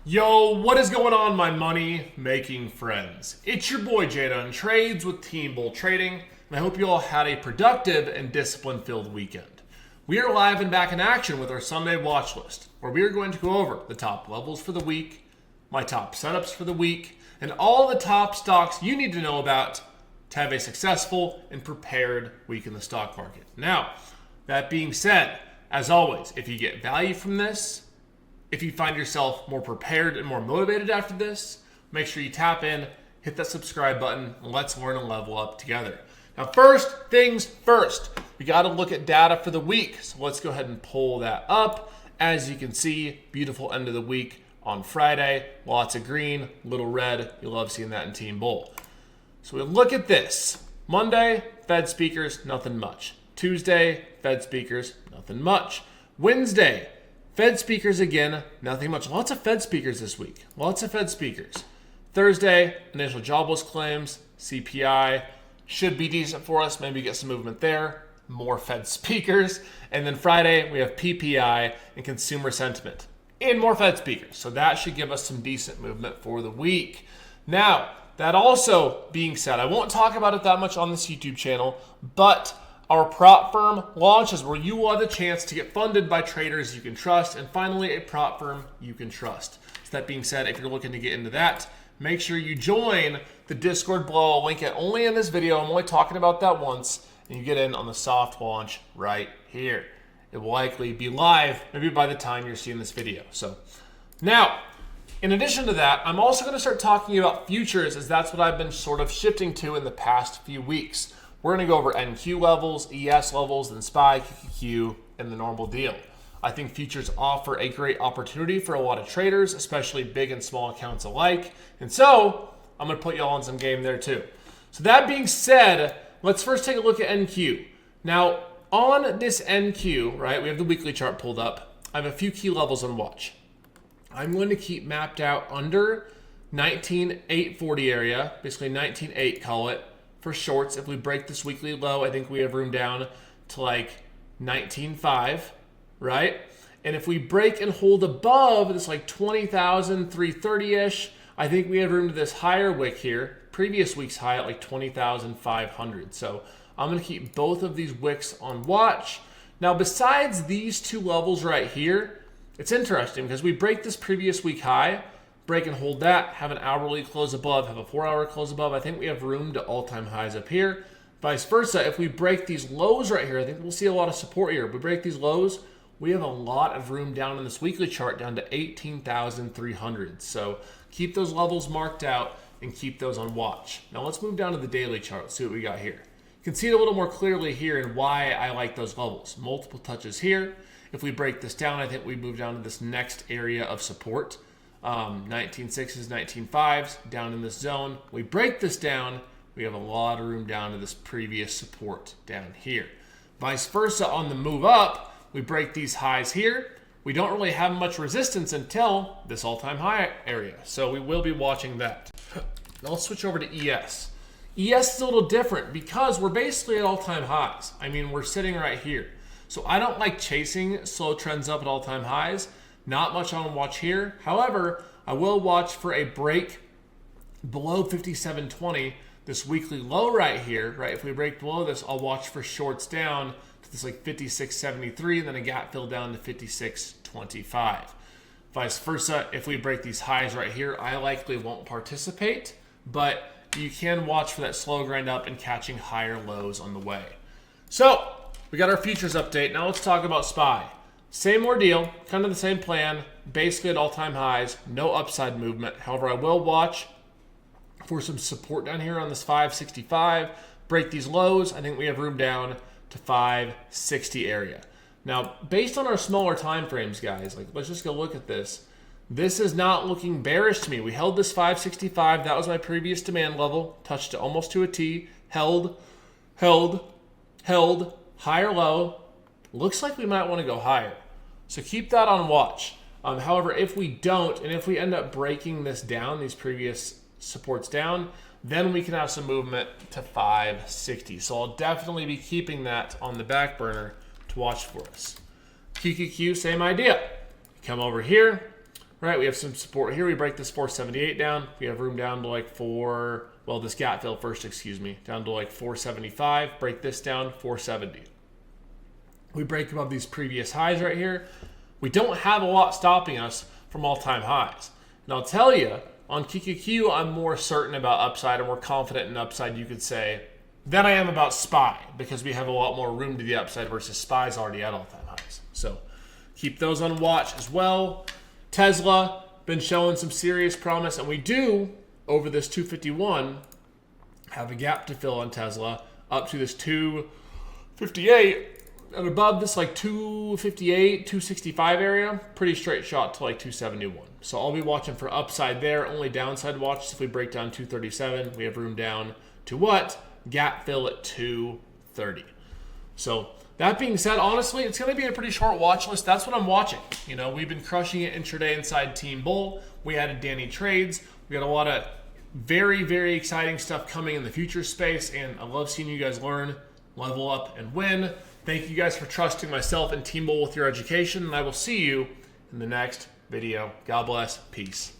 Yo, what is going on, my money-making friends? It's your boy Jdun, Trades with Team Bull Trading, and I hope you all had a productive and discipline-filled weekend. We are live and back in action with our Sunday watch list, where we are going to go over the top levels for the week, my top setups for the week, and all the top stocks you need to know about to have a successful and prepared week in the stock market. Now, that being said, as always, if you get value from this, if you find yourself more prepared and more motivated after this, make sure you tap in, hit that subscribe button, and let's learn and level up together. Now, first things first, we got to look at data for the week. So let's go ahead and pull that up. As you can see, beautiful end of the week on Friday. Lots of green, little red. You love seeing that in Team Bull. So we look at this. Monday, Fed speakers, nothing much. Tuesday, Fed speakers, nothing much. Wednesday, Fed speakers again, nothing much. Lots of Fed speakers this week. Lots of Fed speakers. Thursday, initial jobless claims, CPI, should be decent for us. Maybe get some movement there. More Fed speakers. And then Friday, we have PPI and consumer sentiment and more Fed speakers. So that should give us some decent movement for the week. Now, that also being said, I won't talk about it that much on this YouTube channel, but our prop firm launches where you will have the chance to get funded by traders you can trust, and finally a prop firm you can trust. So that being said, if you're looking to get into that, make sure you join the Discord below. I'll link it only in this video. I'm only talking about that once, and you get in on the soft launch right here. It will likely be live maybe by the time you're seeing this video. So now, in addition to that, I'm also going to start talking about futures, as that's what I've been sort of shifting to in the past few weeks. We're going to go over NQ levels, ES levels, then SPY, QQQ, and the normal deal. I think futures offer a great opportunity for a lot of traders, especially big and small accounts alike. And so I'm going to put y'all on some game there too. So that being said, let's first take a look at NQ. Now, on this NQ, right, we have the weekly chart pulled up. I have a few key levels on watch. I'm going to keep mapped out under 19,840 area, basically 19,800, call it. For shorts, if we break this weekly low, I think we have room down to like 19.5, right? And if we break and hold above this like 20,330-ish, I think we have room to this higher wick here, previous week's high at like 20,500. So I'm going to keep both of these wicks on watch. Now, besides these two levels right here, it's interesting because we break this previous week high, break and hold that, have an hourly close above, have a 4-hour close above. I think we have room to all-time highs up here. Vice versa, if we break these lows right here, I think we'll see a lot of support here. If we break these lows, we have a lot of room down in this weekly chart down to 18,300. So keep those levels marked out and keep those on watch. Now let's move down to the daily chart. Let's see what we got here. You can see it a little more clearly here and why I like those levels. Multiple touches here. If we break this down, I think we move down to this next area of support. 19.6s, 19.5s, down in this zone. We break this down, we have a lot of room down to this previous support down here. Vice versa, on the move up, we break these highs here. We don't really have much resistance until this all-time high area. So we will be watching that. Now let's switch over to ES. ES is a little different because we're basically at all-time highs. I mean, we're sitting right here. So I don't like chasing slow trends up at all-time highs. Not much on watch here. However, I will watch for a break below 57.20, this weekly low right here, right? If we break below this, I'll watch for shorts down to this like 56.73, and then a gap fill down to 56.25. Vice versa, if we break these highs right here, I likely won't participate, but you can watch for that slow grind up and catching higher lows on the way. So we got our futures update. Now let's talk about SPY. Same ordeal, kind of the same plan, basically at all-time highs, no upside movement. However, I will watch for some support down here on this 565, break these lows. I think we have room down to 560 area. Now, based on our smaller time frames, guys, like let's just go look at this. This is not looking bearish to me. We held this 565. That was my previous demand level, touched it almost to a T, held, higher low. Looks like we might want to go higher. So keep that on watch. However, if we don't, and if we end up breaking this down, these previous supports down, then we can have some movement to 560. So I'll definitely be keeping that on the back burner to watch for us. QQQ, same idea. Come over here, right? We have some support here. We break this 478 down. We have room down to like this gap fill first, down to like 475. Break this down, 470. We break above these previous highs right here. We don't have a lot stopping us from all-time highs. And I'll tell you, on QQQ, I'm more certain about upside and more confident in upside, you could say, than I am about SPY, because we have a lot more room to the upside versus SPY's already at all-time highs. So keep those on watch as well. Tesla, been showing some serious promise, and we do, over this 251, have a gap to fill on Tesla up to this 258, and above this like 258, 265 area, pretty straight shot to like 271. So I'll be watching for upside there. Only downside watch if we break down 237. We have room down to what? Gap fill at 230. So that being said, honestly, it's going to be a pretty short watch list. That's what I'm watching. You know, we've been crushing it intraday inside Team Bull. We added Danny Trades. We got a lot of very, very exciting stuff coming in the future space, and I love seeing you guys learn, level up, and win. Thank you guys for trusting myself and Team Bull with your education, and I will see you in the next video. God bless. Peace.